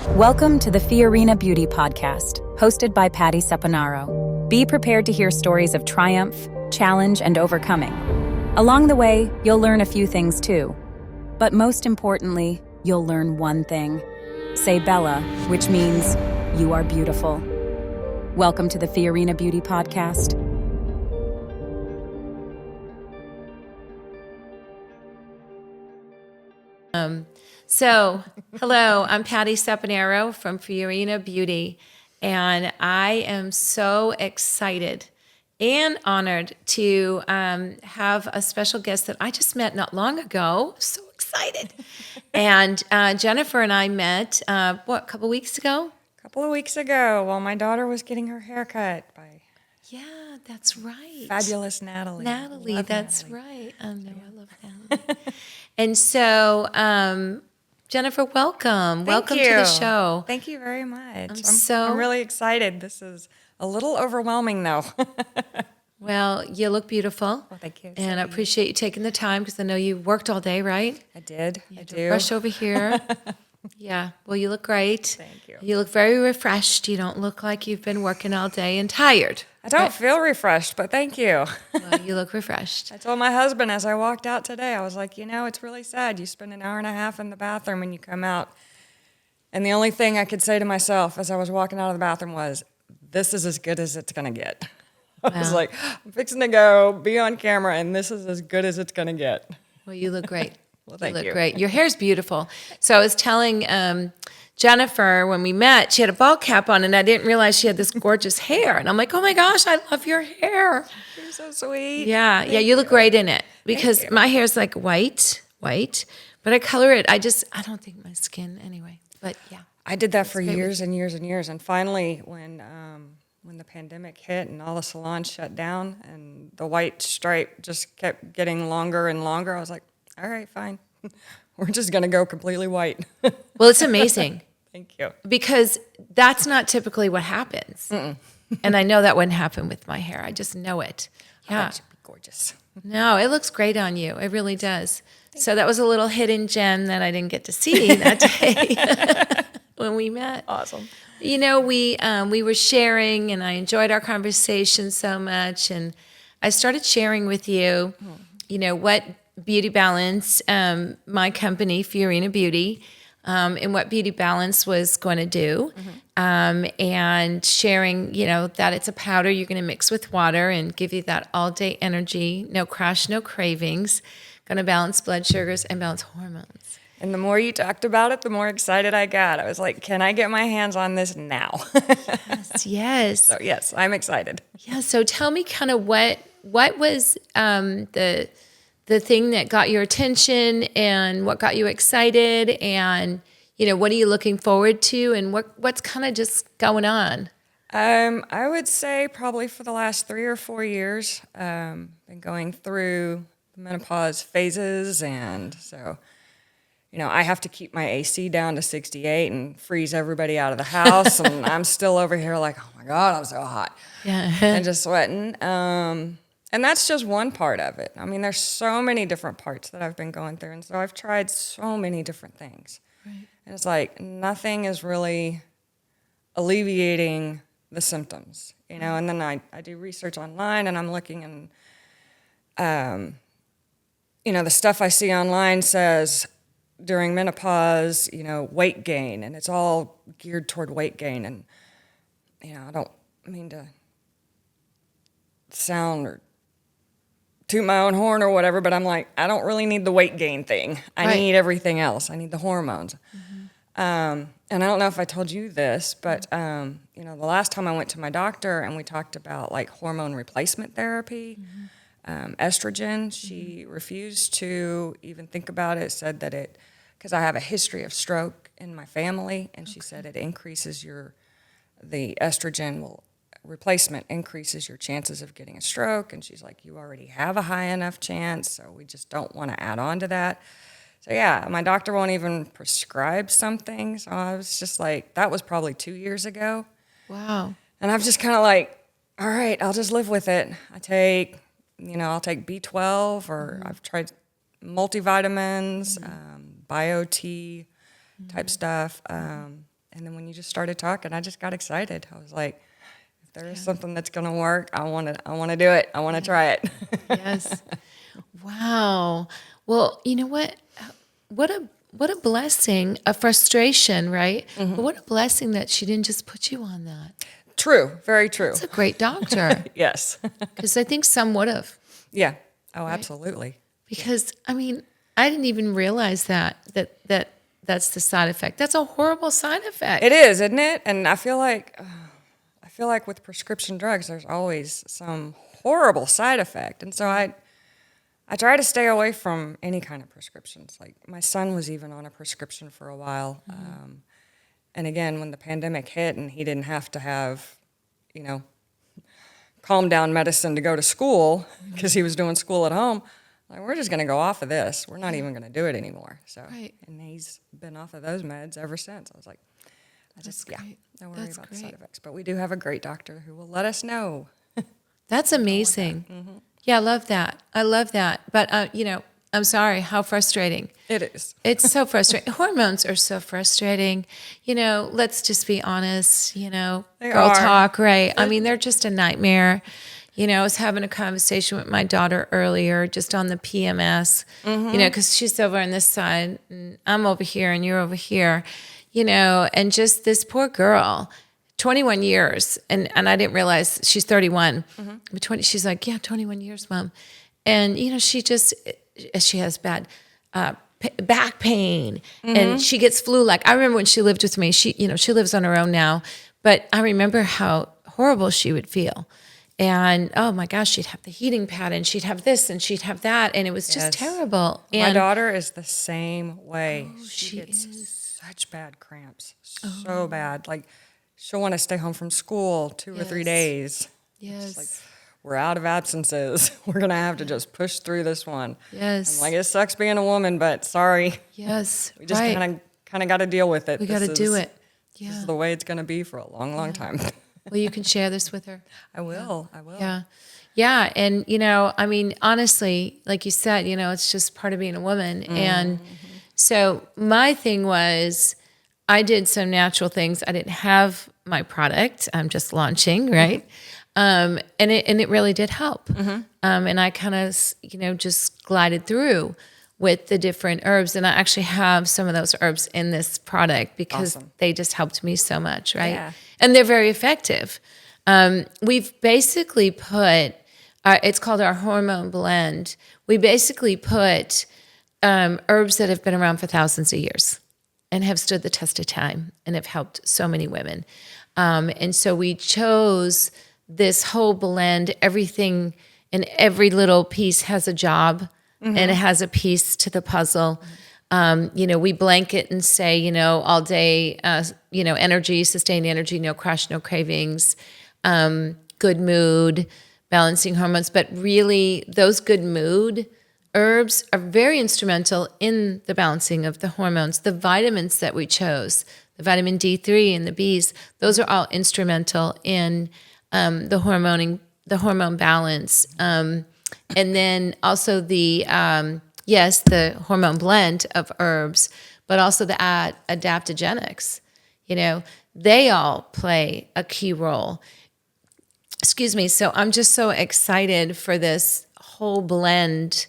Welcome to the Fiorina Beauty Podcast, hosted by Patti. Be prepared to hear stories of triumph, challenge, and overcoming. Along the way, you'll learn a few things too. But most importantly, you'll learn one thing. Say Bella, which means you are beautiful. Welcome to the Fiorina Beauty Podcast. Hello, I'm Patti from Fiorina Beauty, and I am so excited and honored to have a special guest that I just met not long ago. So excited. And Jennifer and I met, a couple weeks ago? A couple of weeks ago while my daughter was getting her hair cut by... Yeah, that's right. Fabulous Natalie. Love That's Natalie. Right. I love Natalie. And so... Jennifer, welcome. Welcome to the show. Thank you very much. I'm I'm really excited. This is a little overwhelming, though. Well, you look beautiful. Well, thank you. And I appreciate you taking the time because I know you worked all day, right? I did. You I had to do. rush over here. Yeah. Well, you look great. Thank you. You look very refreshed. You don't look like you've been working all day and tired. I don't feel refreshed, but thank you. Well, you look refreshed. I told my husband as I walked out today, I was like, it's really sad. You spend an hour and a half in the bathroom and you come out. And the only thing I could say to myself as I was walking out of the bathroom was, this is as good as it's going to get. I was like, I'm fixing to go, be on camera, and this is as good as it's going to get. Well, you look great. Well, thank you. You look great. Your hair's beautiful. So I was telling Jennifer when we met, she had a ball cap on, and I didn't realize she had this gorgeous hair. And I'm like, oh my gosh, I love your hair. You're so sweet. Yeah, you look great in it because my hair's like white, but I color it. I don't think my skin anyway. But yeah, I did that for years and years and years, and finally, when the pandemic hit and all the salons shut down, and the white stripe just kept getting longer and longer, I was like, all right, fine, we're just gonna go completely white. Well, it's amazing. Thank you. Because that's not typically what happens, and I know that wouldn't happen with my hair. I just know it. Yeah, It should be gorgeous. No, it looks great on you. It really does. So that was a little hidden gem that I didn't get to see that day when we met. Awesome. We were sharing, and I enjoyed our conversation so much. And I started sharing with you, what Beauty Balance, my company, Fiorina Beauty, and what Beauty Balance was going to do. And sharing, that it's a powder you're going to mix with water and give you that all-day energy, no crash, no cravings, going to balance blood sugars and balance hormones. And the more you talked about it, the more excited I got. I was like, can I get my hands on this now? Yes. So yes, I'm excited. Yeah, so tell me kind of what was the thing that got your attention and what got you excited, and what are you looking forward to, and what's kind of just going on? I would say probably for the last 3 or 4 years, been going through the menopause phases, and so I have to keep my AC down to 68 and freeze everybody out of the house, and I'm still over here like, oh my God, I'm so hot, and just sweating. And that's just one part of it. I mean, there's so many different parts that I've been going through, and so I've tried so many different things. Right. And it's like nothing is really alleviating the symptoms, and then I do research online, and I'm looking, and the stuff I see online says during menopause, weight gain, and it's all geared toward weight gain. And, I don't mean to sound or toot my own horn or whatever, but I'm like, I don't really need the weight gain thing. I need everything else. I need the hormones. And I don't know if I told you this, but, the last time I went to my doctor and we talked about like hormone replacement therapy, estrogen, she refused to even think about it, said that because I have a history of stroke in my family, and she said it increases the estrogen replacement increases your chances of getting a stroke, and she's like, you already have a high enough chance, so we just don't want to add on to that. So yeah, my doctor won't even prescribe something, so I was just like, that was probably 2 years ago. Wow. And I'm just kind of like, all right, I'll just live with it. I'll take B12, or I've tried multivitamins, bio-T type stuff. And then when you just started talking, I just got excited. I was like, if there is something that's going to work, I want to do it. I want to try it. Yes. Wow. Well, you know what? What a blessing, a frustration, right? But what a blessing that she didn't just put you on that. True. Very true. It's a great doctor. Yes. Because I think some would have. Yeah. Oh, absolutely. Because, I mean, I didn't even realize that's the side effect. That's a horrible side effect. It is, isn't it? And I feel like with prescription drugs, there's always some horrible side effect. And so I try to stay away from any kind of prescriptions. Like my son was even on a prescription for a while. And again, when the pandemic hit and he didn't have to have, calm down medicine to go to school because he was doing school at home, like, we're just going to go off of this. We're not even going to do it anymore. So, and he's been off of those meds ever since. I was like, don't worry about the side effects. But we do have a great doctor who will let us know. That's amazing. Yeah, I love that. But, I'm sorry, how frustrating. It is. It's so frustrating. Hormones are so frustrating. Let's just be honest, girl talk, right? I mean, they're just a nightmare. I was having a conversation with my daughter earlier just on the PMS, because she's over on this side and I'm over here and you're over here, and just this poor girl, 21 years. And I didn't realize she's 31. But she's like, 21 years, Mom. And, she has bad back pain and she gets flu-like. I remember when she lived with me, she lives on her own now, but I remember how horrible she would feel. And, oh my gosh, she'd have the heating pad and she'd have this and she'd have that. And it was just terrible. And my daughter is the same way. Oh, she gets such bad cramps, so bad. Like, she'll want to stay home from school 2 or 3 days. Yes. It's like, we're out of absences. We're going to have to just push through this one. Yes. I'm like, it sucks being a woman, but sorry. Yes. We just kind of got to deal with it. We got to do it. This is the way it's going to be for a long, long time. Well, you can share this with her. I will. Yeah. Yeah. And, I mean, honestly, like you said, it's just part of being a woman. And so my thing was I did some natural things. I didn't have my product. I'm just launching, right? And it really did help. And I kind of, just glided through with the different herbs. And I actually have some of those herbs in this product because they just helped me so much, right? Yeah. And they're very effective. We've basically put, it's called our hormone blend. We basically put herbs that have been around for thousands of years and have stood the test of time and have helped so many women. And so we chose this whole blend. Everything and every little piece has a job and it has a piece to the puzzle. We blanket and say, all day, energy, sustained energy, no crash, no cravings, good mood, balancing hormones. But really, those good mood herbs are very instrumental in the balancing of the hormones. The vitamins that we chose, the vitamin D3 and the Bs, those are all instrumental in the hormone balance. And then also the hormone blend of herbs, but also the adaptogenics. They all play a key role. Excuse me. So I'm just so excited for this whole blend,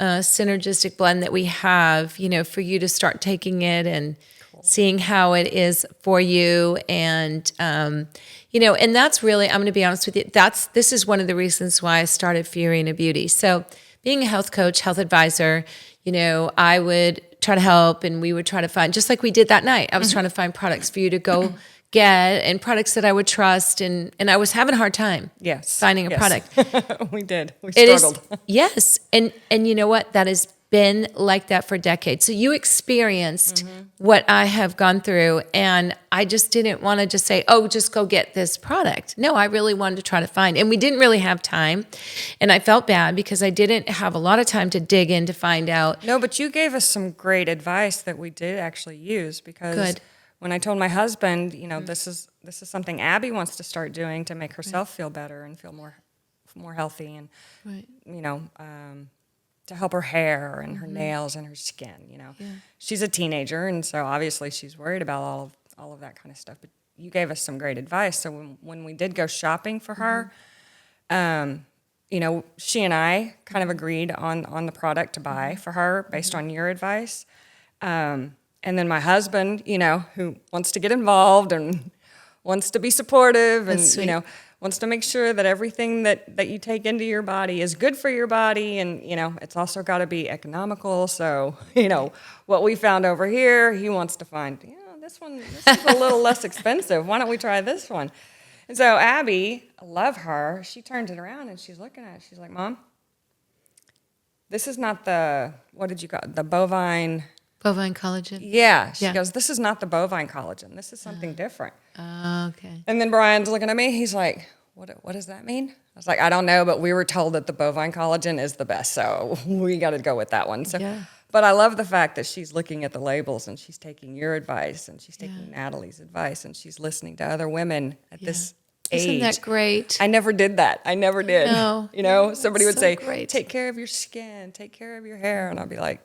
synergistic blend that we have, for you to start taking it and seeing how it is for you. And, and that's really, I'm going to be honest with you, this is one of the reasons why I started Fiorina Beauty. So being a health coach, health advisor, I would try to help and we would try to find, just like we did that night, I was trying to find products for you to go get and products that I would trust. And I was having a hard time finding a product. We did. We struggled. Yes. And you know what? That has been like that for decades. So you experienced what I have gone through, and I just didn't want to just say, oh, just go get this product. No, I really wanted to try to find, and we didn't really have time. And I felt bad because I didn't have a lot of time to dig in to find out. No, but you gave us some great advice that we did actually use because when I told my husband, this is something Abby wants to start doing to make herself feel better and feel more healthy and, to help her hair and her nails and her skin, She's a teenager, and so obviously she's worried about all of that kind of stuff. But you gave us some great advice. So when we did go shopping for her, she and I kind of agreed on the product to buy for her based on your advice. And then my husband, who wants to get involved and wants to be supportive and, wants to make sure that everything that you take into your body is good for your body. And, it's also got to be economical. So, what we found over here, he wants to find, this is a little less expensive. Why don't we try this one? And so Abby, I love her. She turns it around and she's looking at it. She's like, Mom, this is not what did you call it? The bovine collagen? Yeah. She goes, this is not the bovine collagen. This is something different. Okay. And then Brian's looking at me. He's like, what does that mean? I was like, I don't know, but we were told that the bovine collagen is the best. So we got to go with that one. So, But I love the fact that she's looking at the labels and she's taking your advice and she's taking Natalie's advice and she's listening to other women at this age. Isn't that great? I never did that. I never did. No. Somebody would say, great. Take care of your skin, take care of your hair. And I'd be like,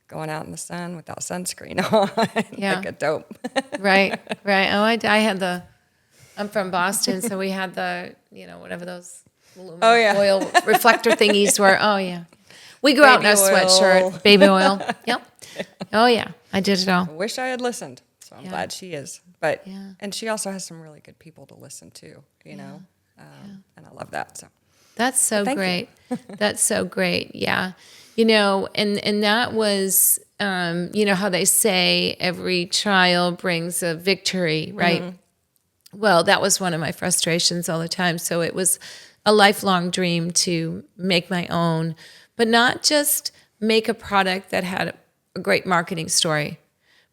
going out in the sun without sunscreen on, like a dope. Right. Oh, I had I'm from Boston, so we had the, whatever those aluminum oil reflector thingies were. Oh, yeah. We go out in a sweatshirt, baby oil. Yep. Oh, yeah. I did it all. I wish I had listened, so I'm glad she is. But and she also has some really good people to listen to, and I love that. So that's so great. That's so great. Yeah. And that was, how they say every trial brings a victory, right? Mm-hmm. Well, that was one of my frustrations all the time. So it was a lifelong dream to make my own, but not just make a product that had a great marketing story,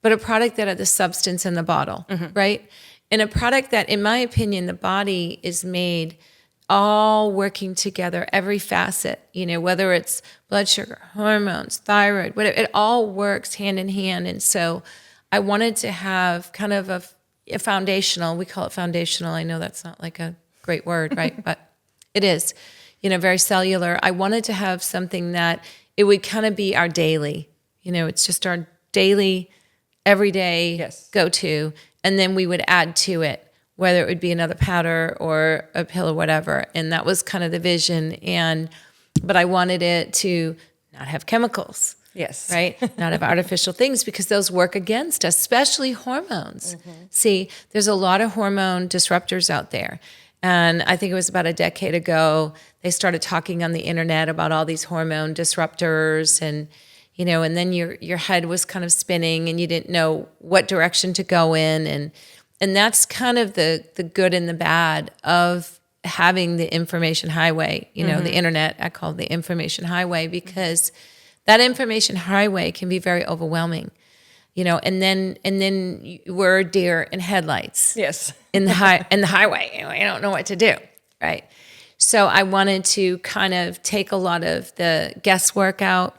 but a product that had the substance in the bottle, right? And a product that, in my opinion, the body is made all working together, every facet, whether it's blood sugar, hormones, thyroid, whatever, it all works hand in hand. And so I wanted to have kind of a foundational, we call it foundational. I know that's not like a great word, right? But it is, very cellular. I wanted to have something that it would kind of be our daily, it's just our daily, everyday go-to. And then we would add to it, whether it would be another powder or a pill or whatever. And that was kind of the vision. But I wanted it to not have chemicals. Yes. Right? Not have artificial things because those work against us, especially hormones. See, there's a lot of hormone disruptors out there. And I think it was about a decade ago, they started talking on the internet about all these hormone disruptors and then your head was kind of spinning and you didn't know what direction to go in. And that's kind of the good and the bad of having the information highway, the internet, I call it the information highway because that information highway can be very overwhelming, and then we're deer in headlights. Yes. in the highway, I don't know what to do, right? So I wanted to kind of take a lot of the guesswork out.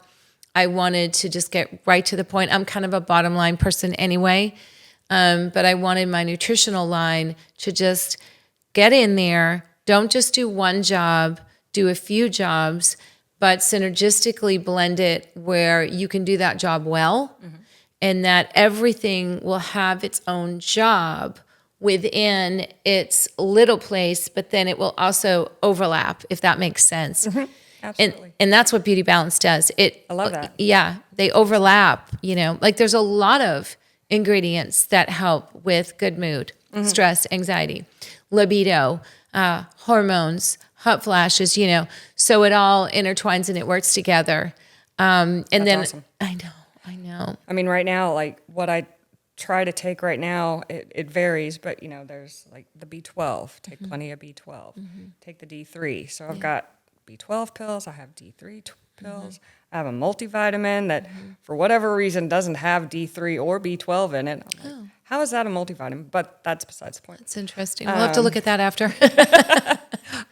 I wanted to just get right to the point. I'm kind of a bottom line person anyway, but I wanted my nutritional line to just get in there. Don't just do one job, do a few jobs, but synergistically blend it where you can do that job well and that everything will have its own job within its little place, but then it will also overlap, if that makes sense. Absolutely. And that's what Beauty Balance does. I love that. Yeah, they overlap, like there's a lot of ingredients that help with good mood, stress, anxiety, libido, hormones, hot flashes, so it all intertwines and it works together. And That's then awesome. I know. I mean, right now, like what I try to take right now, it varies, but there's like the B12, take plenty of B12, take the D3. So I've got B12 pills, I have D3 pills, I have a multivitamin that for whatever reason doesn't have D3 or B12 in it. I'm like, how is that a multivitamin? But that's besides the point. That's interesting. We'll have to look at that after. I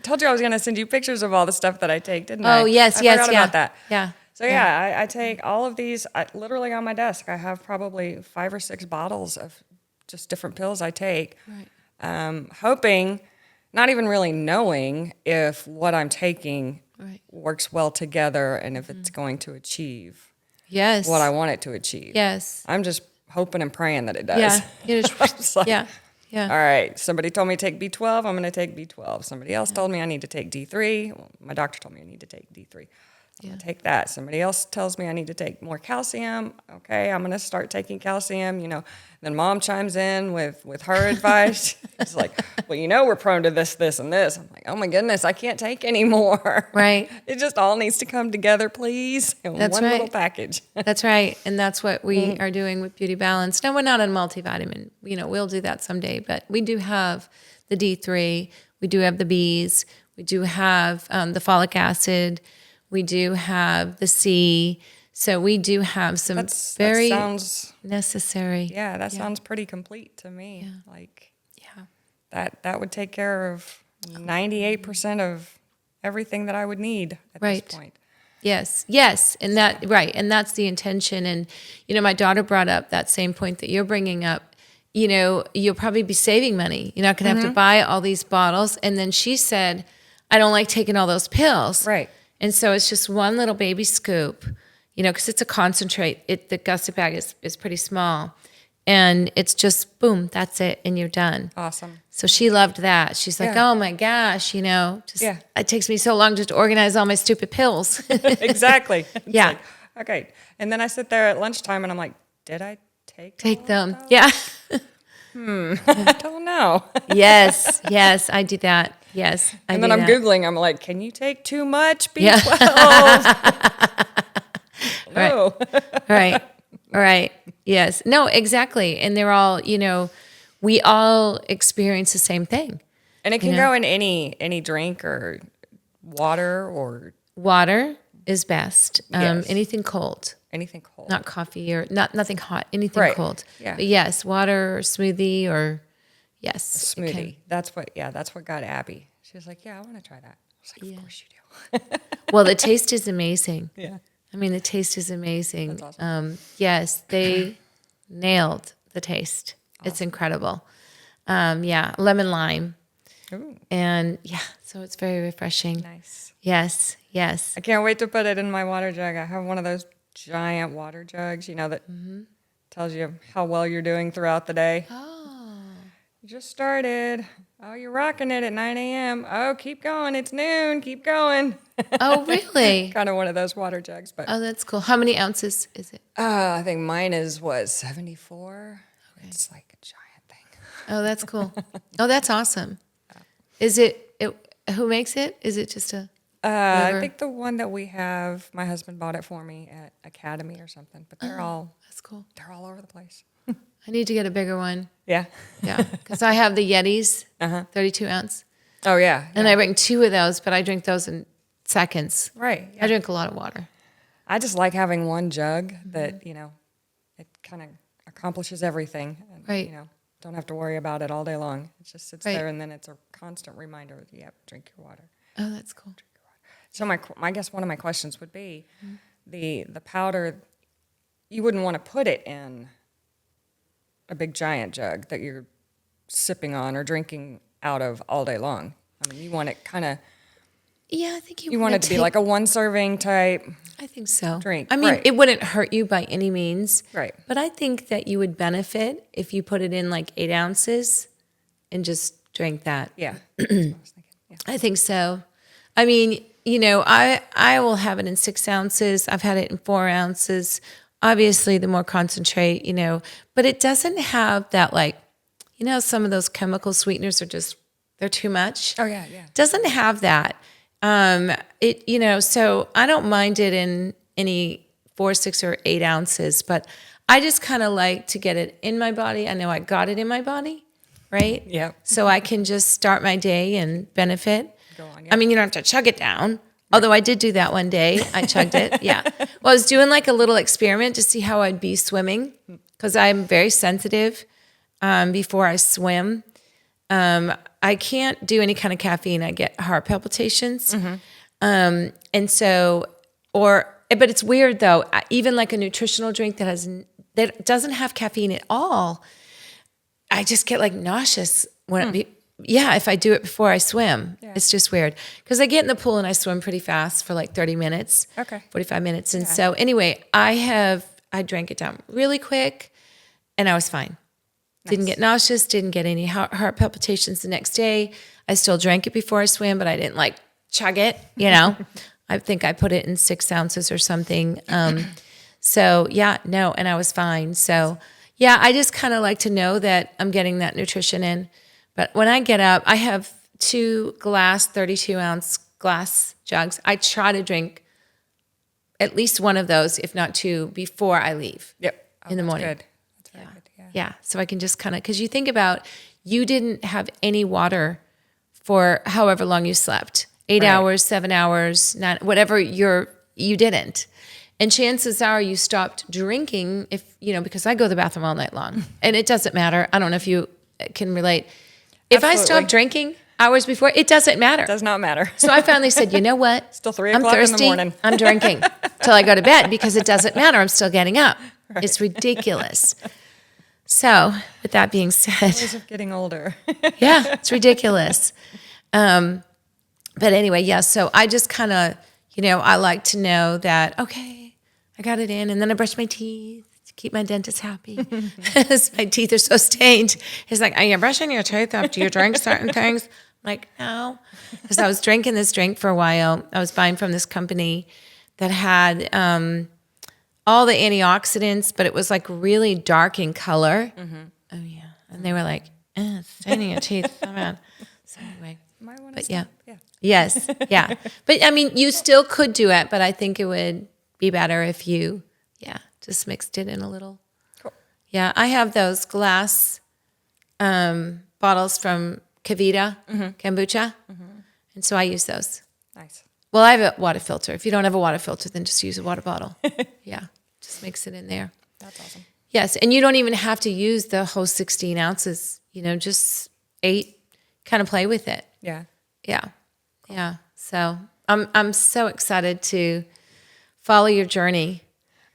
told you I was going to send you pictures of all the stuff that I take, didn't I? Oh, yes, I yes, forgot about that. Yeah. So I take all of these, literally on my desk, I have probably 5 or 6 bottles of just different pills I take, hoping, not even really knowing if what I'm taking works well together and if it's going to achieve what I want it to achieve. Yes. I'm just hoping and praying that it does. Yeah. You I was like, yeah. Yeah. all right, somebody told me to take B12, I'm going to take B12. Somebody else told me I need to take D3. Well, my doctor told me I need to take D3. I'm going to take that. Somebody else tells me I need to take more calcium. Okay, I'm going to start taking calcium, Then mom chimes in with her advice. It's like, well, we're prone to this, this, and this. I'm like, oh my goodness, I can't take anymore. Right. It just all needs to come together, please, in That's one right. little package. That's right. And that's what we are doing with Beauty Balance. No, we're not on multivitamin. We'll do that someday, but we do have the D3. We do have the Bs. We do have the folic acid. We do have the C. So we do have some That very sounds, necessary. yeah, that sounds pretty complete to me. Yeah. Like Yeah. that would take care of 98% of everything that I would need at Right. this point. Yes. And that's the intention. And, my daughter brought up that same point that you're bringing up. You'll probably be saving money. You're not going to have to buy all these bottles. And then she said, I don't like taking all those pills. Right. And so it's just one little baby scoop, because it's a concentrate. The gusset bag is pretty small. And it's just, boom, that's it. And you're done. Awesome. So she loved that. She's like, Yeah. oh my gosh, Yeah. it takes me so long just to organize all my stupid pills. Exactly. It's Yeah. like, okay. And then I sit there at lunchtime and I'm like, did I take all them. of those? Yeah. I don't know. Yes, I do that. Yes, I And do then I'm that. Googling. I'm like, can you take too much B12? Yeah. No. Right. Yes. No, exactly. And they're all, we all experience the same thing. And it can go in any drink or water or Water is best. Yes. Anything cold, anything cold. not coffee or nothing hot, anything Right. cold. Yeah. But yes, water or smoothie or yes. it can- Smoothie. That's what got Abby. She was like, yeah, I want to try that. I was like, of course you do. Well, the taste is amazing. Yeah. I mean, the taste is amazing. That's awesome. Yes, they nailed the taste. It's incredible. Lemon lime. Ooh, And so it's very refreshing. nice. Yes. I can't wait to put it in my water jug. I have one of those giant water jugs, that tells you how well you're doing throughout the day. Oh. You just started. Oh, you're rocking it at 9 a.m. Oh, keep going. It's noon. Keep going. Oh, really? Kind of one of those water jugs. But Oh, that's cool. How many ounces is it? I think mine is, 74? Okay. It's like a giant thing. Oh, that's cool. Oh, that's awesome. Is it who makes it? Is it just a I whatever? think the one that we have, my husband bought it for me at Academy or something. But they're all That's cool. over the place. I need to get a bigger one. Yeah. Yeah, because I have the Yetis, 32 ounce, Oh, yeah. and I bring 2 of those, but I drink those in seconds. Right. I drink a lot of water. I just like having one jug that, it kind of accomplishes everything. And, Right. don't have to worry about it all day long. It just sits Right. there, and then it's a constant reminder, yep, drink your water. Oh, that's cool. So I guess one of my questions would be, the powder, you wouldn't want to put it in a big giant jug that you're sipping on or drinking out of all day long. I mean, you want it kind of, Yeah, I think you want it to be like a one serving type. I think so. drink, I mean, right. it wouldn't hurt you by any means. Right. But I think that you would benefit if you put it in like 8 ounces and just drink that. Yeah. That's what I was thinking. Yeah. I think so. I mean, I will have it in 6 ounces. I've had it in 4 ounces. Obviously, the more concentrate, but it doesn't have that some of those chemical sweeteners they're too much. Oh, yeah. Doesn't have that. So I don't mind it in any 4, 6, or 8 ounces, but I just kind of like to get it in my body. I know I got it in my body, right? Yep. So I can just start my day and benefit. Go on, I mean, you don't have to chug it down. Although I did do that one day. I chugged it. Yeah. Well, I was doing like a little experiment to see how I'd be swimming because I'm very sensitive before I swim. I can't do any kind of caffeine. I get heart palpitations. But it's weird though. Even like a nutritional drink that doesn't have caffeine at all, I just get like nauseous when if I do it before I swim. Yeah. It's just weird because I get in the pool and I swim pretty fast for like 30 minutes, Okay. 45 minutes. And so anyway, I drank it down really quick. and I was fine. Didn't get nauseous, didn't get any heart palpitations the next day. I still drank it before I swam, but I didn't like chug it, you know. I think I put it in 6 ounces or something. So yeah, no, and I was fine. So yeah, I just kind of like to know that I'm getting that nutrition in. But when I get up, I have 2 glass, 32-ounce glass jugs. I try to drink at least one of those, if not 2, before I leave. Yep. In the morning. Good. That's very good. Yeah. Yeah. So I can just kind of, because you think about, you didn't have any water for however long you slept, 8 hours, 7 hours, 9, whatever you didn't. And chances are you stopped drinking because I go to the bathroom all night long and it doesn't matter. I don't know if you can relate. If Absolutely. I stop drinking hours before, it doesn't matter. Does not matter. So I finally said, you know what? Still 3 I'm o'clock thirsty. in the morning. I'm drinking till I go to bed because it doesn't matter. I'm still getting up. Right. It's ridiculous. So with that being said, Ways of getting older. yeah, it's ridiculous. But anyway, yeah. So I just kind of, I like to know that, okay, I got it in, and then I brush my teeth to keep my dentist happy. My teeth are so stained. He's like, are you brushing your teeth after you drink certain things? I'm like, no. Because I was drinking this drink for a while. I was buying from this company that had all the antioxidants, but it was like really dark in color. Mm-hmm. Oh, yeah. And they were like, it's staining your teeth so bad. So anyway. But yeah. Yes. Yeah. But I mean, you still could do it, but I think it would be better if you, just mixed it in a little. Cool. Yeah. I have those glass bottles from Kavita, kombucha. Mm-hmm. And so I use those. Nice. Well, I have a water filter. If you don't have a water filter, then just use a water bottle. Yeah. Just mix it in there. That's awesome. Yes. And you don't even have to use the whole 16 ounces, just 8, kind of play with it. Yeah. Yeah. Cool. Yeah. So I'm so excited to follow your journey.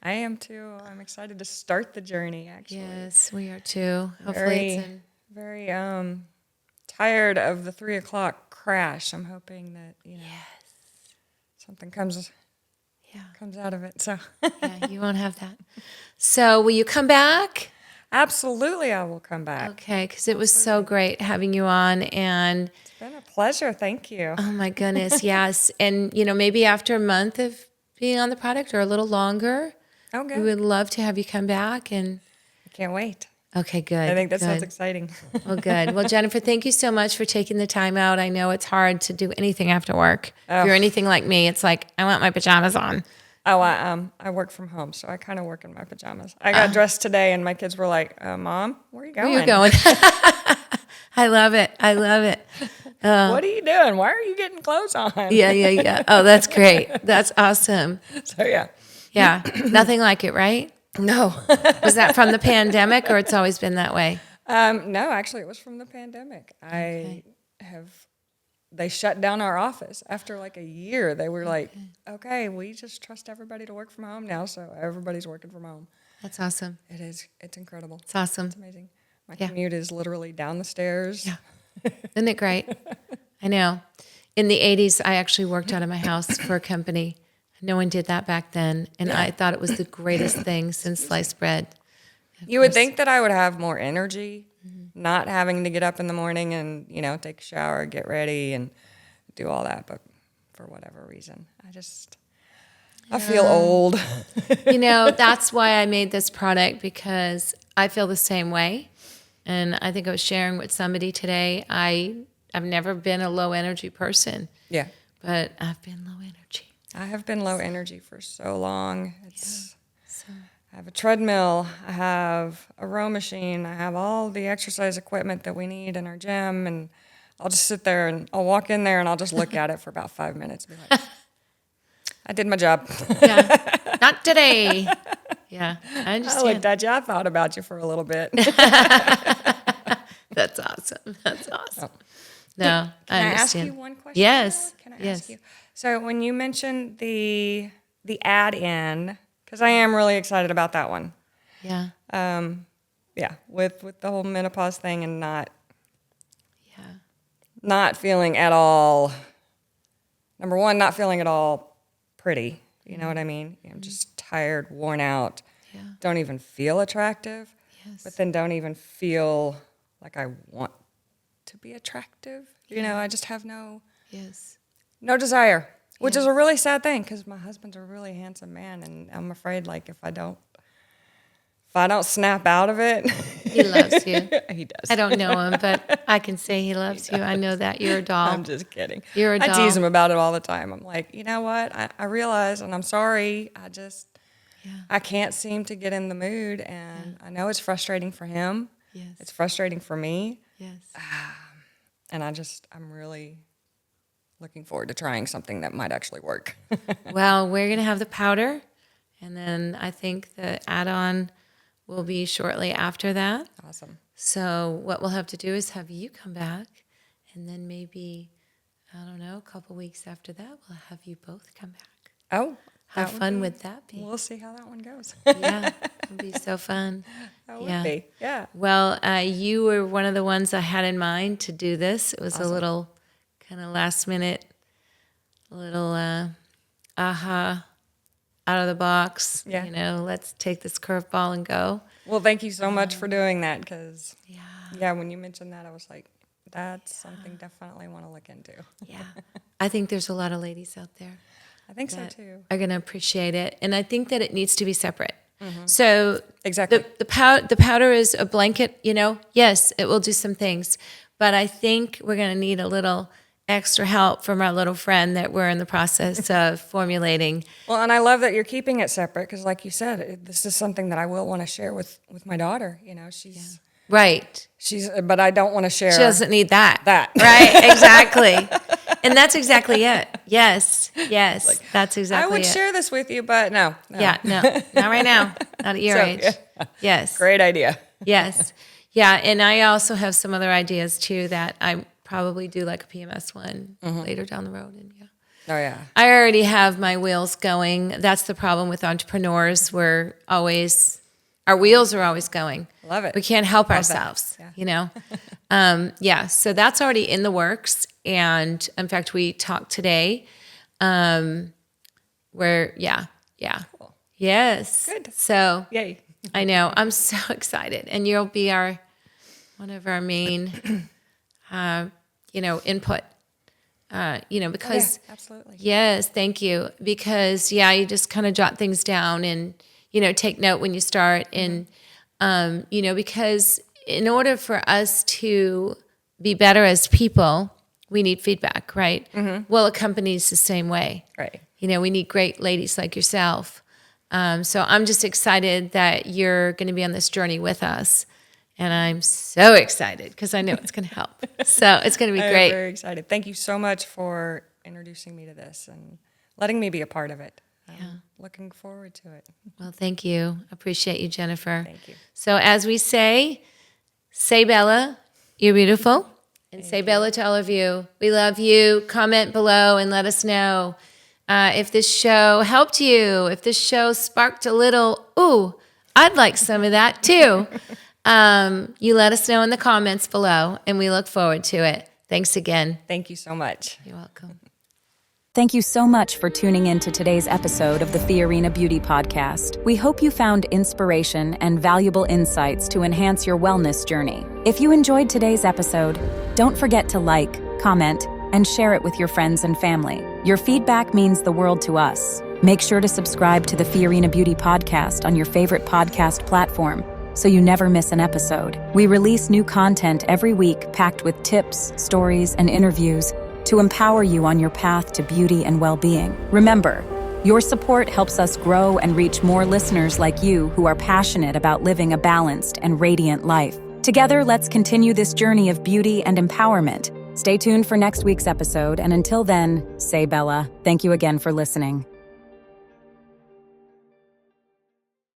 I am too. I'm excited to start the journey, actually. Yes, we are too. Hopefully very tired of the 3 o'clock crash. I'm hoping that, something comes out of it. So yeah, you won't have that. So will you come back? Absolutely, I will come back. Okay, because it was so great having you on, and it's been a pleasure. Thank you. Oh my goodness, yes. And maybe after a month of being on the product or a little longer, okay, we would love to have you come back. And I can't wait. Okay, good. I think that sounds exciting. Well, good. Well, Jennifer, thank you so much for taking the time out. I know it's hard to do anything after work. Oh. If you're anything like me, it's like, I want my pajamas on. Oh, I work from home, so I kind of work in my pajamas. I got dressed today, and my kids were like, Mom, where are you going? Where are you going? I love it. I love it. What are you doing? Why are you getting clothes on? Yeah. Oh, that's great. That's awesome. So, yeah. Yeah. Nothing like it, right? No. Was that from the pandemic, or it's always been that way? No, actually, it was from the pandemic. They shut down our office after like a year. They were like, okay, we just trust everybody to work from home now, so everybody's working from home. That's awesome. It is. It's incredible. It's awesome. It's amazing. My commute is literally down the stairs. Yeah. Isn't it great? I know. In the 80s, I actually worked out of my house for a company. No one did that back then, and I thought it was the greatest thing since sliced bread. You would think that I would have more energy, not having to get up in the morning and, take a shower, get ready, and do all that. But for whatever reason, I feel old. That's why I made this product, because I feel the same way. And I think I was sharing with somebody today, I've never been a low energy person. Yeah. But I've been low energy. I have been low energy for so long. I have a treadmill, I have a row machine, I have all the exercise equipment that we need in our gym, and I'll just sit there and I'll walk in there and I'll just look at it for about 5 minutes and be like, I did my job. Yeah, not today. Yeah, I understand. I looked at you, I thought about you for a little bit. That's awesome. That's awesome. Oh. No, Can I understand. ask you one question? Yes. Can I ask you? So when you mentioned the add-in, because I am really excited about that one. Yeah. With the whole menopause thing and not feeling at all, number one, not feeling at all pretty. You know what I mean? I'm just tired, worn out, don't even feel attractive. but then don't even feel like I want to be attractive. You know, I just have no desire, which is a really sad thing because my husband's a really handsome man, and I'm afraid like if I don't snap out of it. He loves you. He does. I don't know him, but I can say he loves you. I know that. You're a doll. I'm just kidding. You're a doll. I tease him about it all the time. I'm like, you know what? I realize, and I'm sorry. I can't seem to get in the mood, and I know it's frustrating for him. Yes. It's frustrating for me. Yes. And I'm really looking forward to trying something that might actually work. Well, we're going to have the powder, and then I think the add-on will be shortly after that. Awesome. So what we'll have to do is have you come back, and then maybe, I don't know, a couple weeks after that, we'll have you both come back. Oh, how fun would that be? We'll see how that one goes. Yeah, it'd be so fun. That would be, yeah. Well, you were one of the ones I had in mind to do this. It was a little kind of last minute, aha, out of the box. Yeah. You know, let's take this curveball and go. Well, thank you so much for doing that because, when you mentioned that, I was like, that's something definitely want to look into. Yeah. I think there's a lot of ladies out there. I think so too. Are going to appreciate it. And I think that it needs to be separate. So exactly. The powder is a blanket, you know, yes, it will do some things. But I think we're going to need a little extra help from our little friend that we're in the process of formulating. Well, and I love that you're keeping it separate because like you said, this is something that I will want to share with my daughter. You know, she's... Right. But I don't want to share. She doesn't need that. Right, exactly. And that's exactly it. Yes, that's exactly it. I would share this with you, but no. Yeah, no, not right now. Not at your age. Yeah. Yes. Great idea. Yes. Yeah, and I also have some other ideas too that I probably do like a PMS one later down the road. And Oh, yeah. I already have my wheels going. That's the problem with entrepreneurs. Our wheels are always going. Love it. We can't help ourselves, you know? So that's already in the works. And in fact, we talked today Cool. Yes. Good. So Yay. I know. I'm so excited. And you'll be one of our main, input, because. Yeah, absolutely. Yes, thank you. Because, you just kind of jot things down and, take note when you start. And, because in order for us to be better as people, we need feedback, right? Mm-hmm. Well, a company's the same way. Right. We need great ladies like yourself. So I'm just excited that you're going to be on this journey with us. And I'm so excited because I know it's going to help. So it's going to be great. I'm very excited. Thank you so much for introducing me to this and letting me be a part of it. I'm looking forward to it. Well, thank you. Appreciate you, Jennifer. Thank you. So as we say Bella, you're beautiful. And say Bella to all of you. We love you. Comment below and let us know if this show helped you, if this show sparked a little, ooh, I'd like some of that too. You let us know in the comments below, and we look forward to it. Thanks again. Thank you so much. You're welcome. Thank you so much for tuning in to today's episode of the Fiorina Beauty Podcast. We hope you found inspiration and valuable insights to enhance your wellness journey. If you enjoyed today's episode, don't forget to like, comment, and share it with your friends and family. Your feedback means the world to us. Make sure to subscribe to the Fiorina Beauty Podcast on your favorite podcast platform so you never miss an episode. We release new content every week packed with tips, stories, and interviews to empower you on your path to beauty and well-being. Remember, your support helps us grow and reach more listeners like you who are passionate about living a balanced and radiant life. Together, let's continue this journey of beauty and empowerment. Stay tuned for next week's episode, and until then, say Bella. Thank you again for listening.